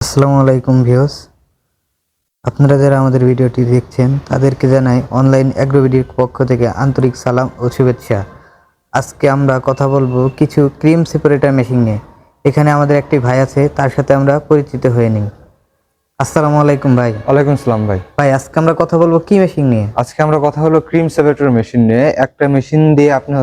আসসালামু আলাইকুম ভিউয়ার্স, আপনারা যারা আমাদের ভিডিওটি দেখছেন তাদেরকে জানাই অনলাইন অ্যাগ্রোভিডির পক্ষ থেকে আন্তরিক সালাম ও শুভেচ্ছা। আজকে আমরা কথা বলবো কিছু ক্রিম সেপারেটর মেশিন নিয়ে। এখানে আমাদের একটি ভাই আছে, তার সাথে আমরা পরিচিত হয়ে নিই। আসসালামু আলাইকুম ভাই। ওয়ালাইকুম আসসালাম ভাই। আজকে আমরা কথা বলবো কি মেশিন নিয়ে? আজকে আমরা কথা হলো ক্রিম সেপারেটর মেশিন নিয়ে। একটা মেশিন দিয়ে আপনি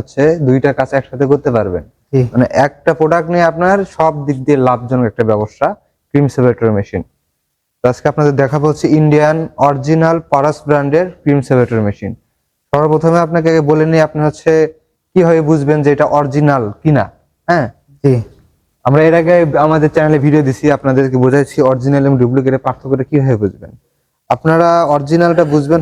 দুইটা কাজ একসাথে করতে পারবেন। মানে একটা প্রোডাক্ট নিয়ে আপনার সব দিক দিয়ে লাভজনক একটা ব্যবসা ক্রিম সেপারেটর মেশিন। তো আজকে আপনাদের দেখাবো ইন্ডিয়ান অরিজিনাল পারাস ব্র্যান্ডের ক্রিম সেপারেটর মেশিন। সর্বপ্রথমে আপনাকে বলে নিই, আপনি কিভাবে বুঝবেন যে এটা অরিজিনাল কিনা। হ্যাঁ, আমরা এর আগে আমাদের চ্যানেলে ভিডিও দিছি, আপনাদেরকে বোঝাইছি অরিজিনাল এবং ডুপ্লিকেটের পার্থক্যটা কিভাবে বুঝবেন। আপনারা অরিজিনালটা বুঝবেন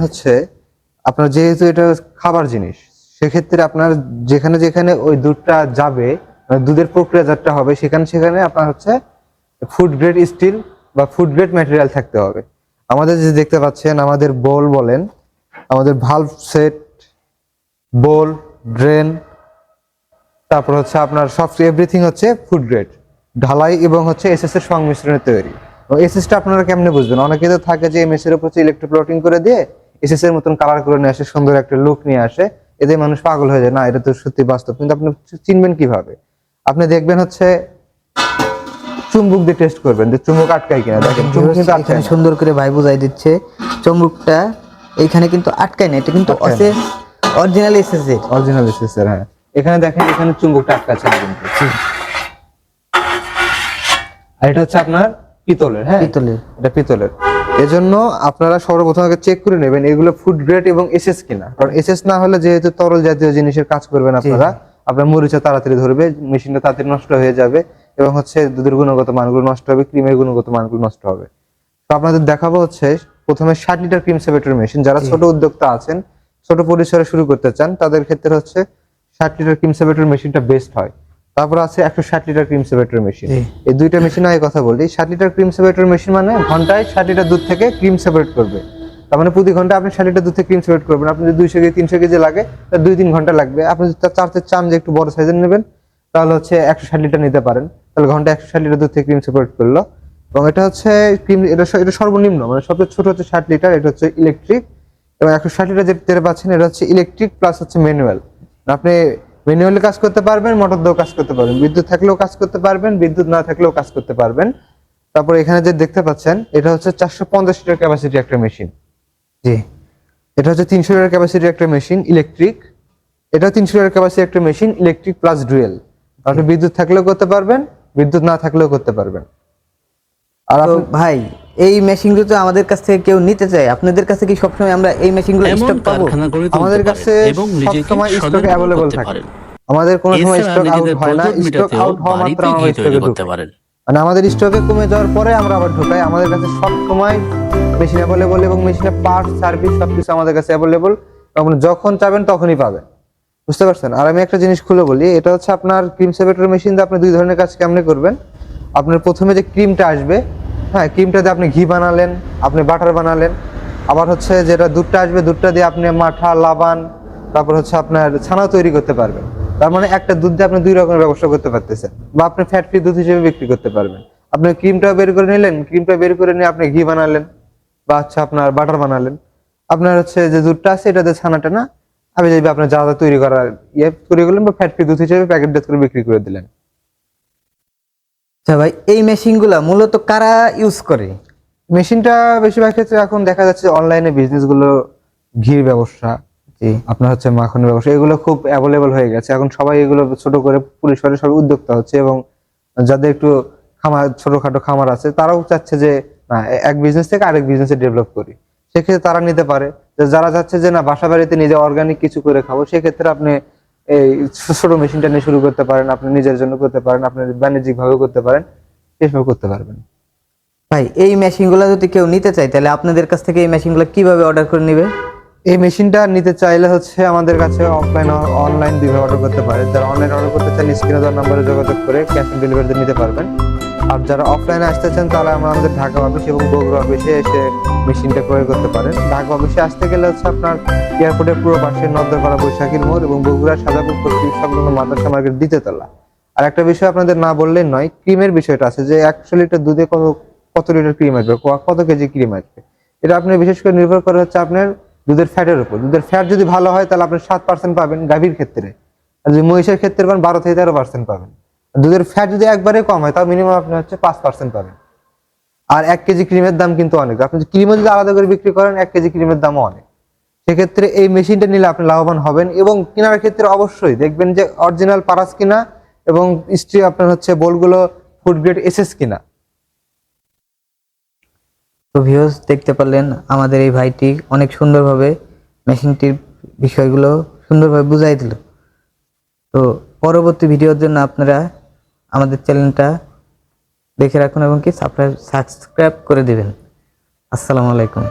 আপনার যেহেতু এটা খাবার জিনিস, সেক্ষেত্রে আপনার যেখানে যেখানে ওই দুধটা যাবে, মানে দুধের প্রক্রিয়াজাতটা হবে, সেখানে সেখানে আপনার ফুড গ্রেড স্টিল বা ফুড গ্রেড ম্যাটেরিয়াল থাকতে হবে। আমাদের যে দেখতে পাচ্ছেন, আমাদের বোল বলেন, আমাদের ভালভ সেট, বোল, ড্রেন, তারপর আপনার সব এভরিথিং ফুড গ্রেড, ঢালাই এবং এসএস এর সংমিশ্রণে তৈরি। এসএস টা আপনারা কেমনে বুঝবেন? অনেকে তো থাকে যে এমএস এর উপর ইলেকট্রোপ্লটিং করে দিয়ে এসএস এর মতন কালার করে নিয়ে আসে, সুন্দর একটা লুক নিয়ে আসে, এতে মানুষ পাগল হয়ে যায়। না, এটা তো সত্যি বাস্তব। কিন্তু আপনি চিনবেন কিভাবে? আপনি দেখবেন চুম্বক দিয়ে টেস্ট করবেন যে চুম্বক আটকায় কিনা। দেখেন চুম্বক কিন্তু এখানে সুন্দর করে ভাই বুঝাই দিচ্ছে, চুম্বকটা এইখানে কিন্তু আটকায় না, এটা কিন্তু অরিজিনাল এসএস এর। অরিজিনাল এসএস এর, হ্যাঁ। এখানে দেখেন, এখানে চুম্বকটা আটকাচ্ছে না কিন্তু। আর এটা আপনার পিতলের। হ্যাঁ, পিতলের, এটা পিতলের। এজন্য আপনারা সর্বপ্রথম আগে চেক করে নেবেন এগুলো ফুড গ্রেড এবং এসএস কিনা। কারণ এসএস না হলে, যেহেতু তরল জাতীয় জিনিসের কাজ করবেন আপনার মরিচা তাড়াতাড়ি ধরবে, মেশিনটা তাড়াতাড়ি নষ্ট হয়ে যাবে এবং দুধের গুণগত মানগুলো নষ্ট হবে, ক্রিমের গুণগত মানগুলো নষ্ট হবে। তো আপনাদের দেখাবো প্রথমে 60 লিটার ক্রিম সেপারেটর মেশিন। যারা ছোট উদ্যোক্তা আছেন, ছোট পরিসরে শুরু করতে চান, তাদের ক্ষেত্রে 60 লিটার ক্রিম সেপারেটর মেশিনটা বেস্ট হয়। তারপর আছে 160 লিটার ক্রিম সেপারেটর মেশিন। এই দুইটা মেশিন আগে কথা বলি। 60 লিটার ক্রিম সেপারেটর মেশিন মানে ঘন্টায় 60 লিটার দুধ থেকে ক্রিম সেপারেট করবে। তার মানে প্রতি ঘন্টা আপনি 60 লিটার দুধ থেকে ক্রিম সেপারেট করবেন। আপনি যদি 200 কেজি 300 কেজি লাগে, তার 2-3 ঘন্টা লাগবে। আপনি যদি চান যে একটু বড় সাইজের নেবেন, তাহলে 160 লিটার নিতে পারেন। তাহলে ঘন্টায় 160 লিটার দুধ থেকে ক্রিম সেপারেট করলো। এবং এটা ক্রিম, এটা সর্বনিম্ন, মানে সবচেয়ে ছোট 60 লিটার। এটা ইলেকট্রিক। এবং 160 লিটার যেটা পাচ্ছেন, এটা ইলেকট্রিক প্লাস ম্যানুয়াল। আপনি ম্যানুয়ালি কাজ করতে পারবেন, মোটর দিয়েও কাজ করতে পারবেন, বিদ্যুৎ থাকলেও কাজ করতে পারবেন, বিদ্যুৎ না থাকলেও কাজ করতে পারবেন। তারপর এখানে যে দেখতে পাচ্ছেন, এটা 450 লিটার ক্যাপাসিটি একটা মেশিন। জি, এটা 300 লিটার ক্যাপাসিটি একটা মেশিন ইলেকট্রিক। এটা 300 লিটার ক্যাপাসিটি একটা মেশিন ইলেকট্রিক প্লাস ডুয়েল। আপনি বিদ্যুৎ থাকলেও করতে পারবেন, বিদ্যুৎ না থাকলেও করতে পারবেন। আর ভাই, এই মেশিনগুলো তো আমাদের কাছ থেকে কেউ নিতে চায়, আপনাদের কাছে কি সবসময় আমরা এই মেশিনগুলো স্টক পাবো? আমাদের কাছে সবসময় স্টক अवेलेबल থাকে। আমাদের কোনো সময় স্টক আউট হয় না। স্টক আউট হওয়া মাত্র আমরা স্টকে ঢুকাই। মানে আমাদের স্টকে কমে যাওয়ার পরে আমরা আবার ঢুকাই। আমাদের কাছে সবসময় মেশিন अवेलेबल এবং মেশিনের পার্টস, সার্ভিস সবকিছু আমাদের কাছে अवेलेबल। আপনি যখন চাবেন তখনই পাবেন। বুঝতে পারছেন? আর আমি একটা জিনিস খুলে বলি, এটা আপনার ক্রিম সেপারেটর মেশিন দিয়ে আপনি দুই ধরনের কাজ কেমনে করবেন। আপনার প্রথমে যে ক্রিমটা আসবে, হ্যাঁ, ক্রিমটাতে আপনি ঘি বানালেন, আপনি বাটার বানালেন। আবার যেটা দুধটা আসবে, দুধটা দিয়ে আপনি মাঠা, লাবান, তারপর আপনার ছানাও তৈরি করতে পারবেন। তার মানে একটা দুধ দিয়ে আপনি দুই রকমের ব্যবসা করতে পারতেছেন। বা আপনি ফ্যাট ফ্রি দুধ হিসেবে বিক্রি করতে পারবেন। আপনি ক্রিমটা বের করে নিলেন, ক্রিমটা বের করে নিয়ে আপনি ঘি বানালেন বা আপনার বাটার বানালেন। আপনার যে দুধটা আছে, এটাতে ছানাটা না, আমি যদি আপনার যা যা তৈরি করার তৈরি করলেন, বা ফ্যাট ফ্রি দুধ হিসেবে প্যাকেট করে বিক্রি করে দিলেন। আচ্ছা ভাই, এই মেশিনগুলা মূলত কারা ইউজ করে? মেশিনটা বেশিরভাগ ক্ষেত্রে এখন দেখা যাচ্ছে অনলাইনে বিজনেস গুলো, ঘির ব্যবসা, আপনার মাখনের ব্যবসা, এগুলো খুব অ্যাভেলেবল হয়ে গেছে। এখন সবাই এগুলো ছোট করে পরিসরে সবাই উদ্যোক্তা হচ্ছে। এবং যাদের একটু খামার, ছোটখাটো খামার আছে, তারাও চাচ্ছে যে না, এক বিজনেস থেকে আরেক বিজনেসে ডেভেলপ করি। সেক্ষেত্রে তারা নিতে পারে। যারা চাচ্ছে যে না, বাসা বাড়িতে নিজে অর্গানিক কিছু করে খাবো, সেক্ষেত্রে আপনি এই ছোট মেশিনটা নিয়ে শুরু করতে পারেন। আপনি নিজের জন্য করতে পারেন, আপনি বাণিজ্যিক ভাবে করতে পারেন, সেসব করতে পারবেন। ভাই, এই মেশিনগুলো যদি কেউ নিতে চায়, তাহলে আপনাদের কাছ থেকে এই মেশিনগুলো কিভাবে অর্ডার করে নেবে? এই মেশিনটা নিতে চাইলে আমাদের কাছে অফলাইন অনলাইন দুইভাবে অর্ডার করতে পারে। যারা অনলাইন অর্ডার করতে চান, স্ক্রিনে দেওয়া নম্বরে যোগাযোগ করে ক্যাশ অন ডেলিভারিতে নিতে পারবেন। আর যারা অফলাইনে আসতে চান, তাহলে আমাদের ঢাকা অফিস এবং বগুড়া অফিসে এসে মেশিনটা ক্রয় করতে পারেন। ঢাকা অফিসে আসতে গেলে আপনার এয়ারপোর্টের পুরো পাশে নদ্দরপাড়া বৈশাখীর মোড় এবং বগুড়া সাজাপুর পশ্চিম সংলগ্ন মাদ্রাসা মার্কেট দ্বিতীয় তলা। আর একটা বিষয় আপনাদের না বললেই নয়, ক্রিমের বিষয়টা আছে যে 100 লিটার দুধে কত লিটার ক্রিম আসবে, কত কেজি ক্রিম আসবে। এটা আপনি বিশেষ করে নির্ভর করে হচ্ছে আপনার দুধের ফ্যাটের উপর। দুধের ফ্যাট যদি ভালো হয় তাহলে আপনি 7% পাবেন গাভীর ক্ষেত্রে, আর যদি মহিষের ক্ষেত্রে পান 12 থেকে 13% পাবেন। দুধের ফ্যাট যদি একবারে কম হয় তাও মিনিমাম আপনি হচ্ছে 5% পাবেন। আর 1 কেজি ক্রিমের দাম কিন্তু অনেক, আপনি ক্রিমও যদি আলাদা করে বিক্রি করেন 1 কেজি ক্রিমের দামও অনেক। সেক্ষেত্রে এই মেশিনটা নিলে আপনি লাভবান হবেন, এবং কেনার ক্ষেত্রে অবশ্যই দেখবেন যে অরিজিনাল পারাস কিনা এবং স্ত্রী আপনার হচ্ছে বোলগুলো ফুড গ্রেড এসএস কিনা। তো ভিউয়ার্স দেখতে পারলেন আমাদের এই ভাইটি অনেক সুন্দরভাবে মেশিনটির বিষয়গুলো সুন্দরভাবে বুঝাই দিল। তো পরবর্তী ভিডিওর জন্য আপনারা আমাদের চ্যানেলটা দেখে রাখুন এবং কি সাবস্ক্রাইব করে দিবেন। আসসালামু আলাইকুম।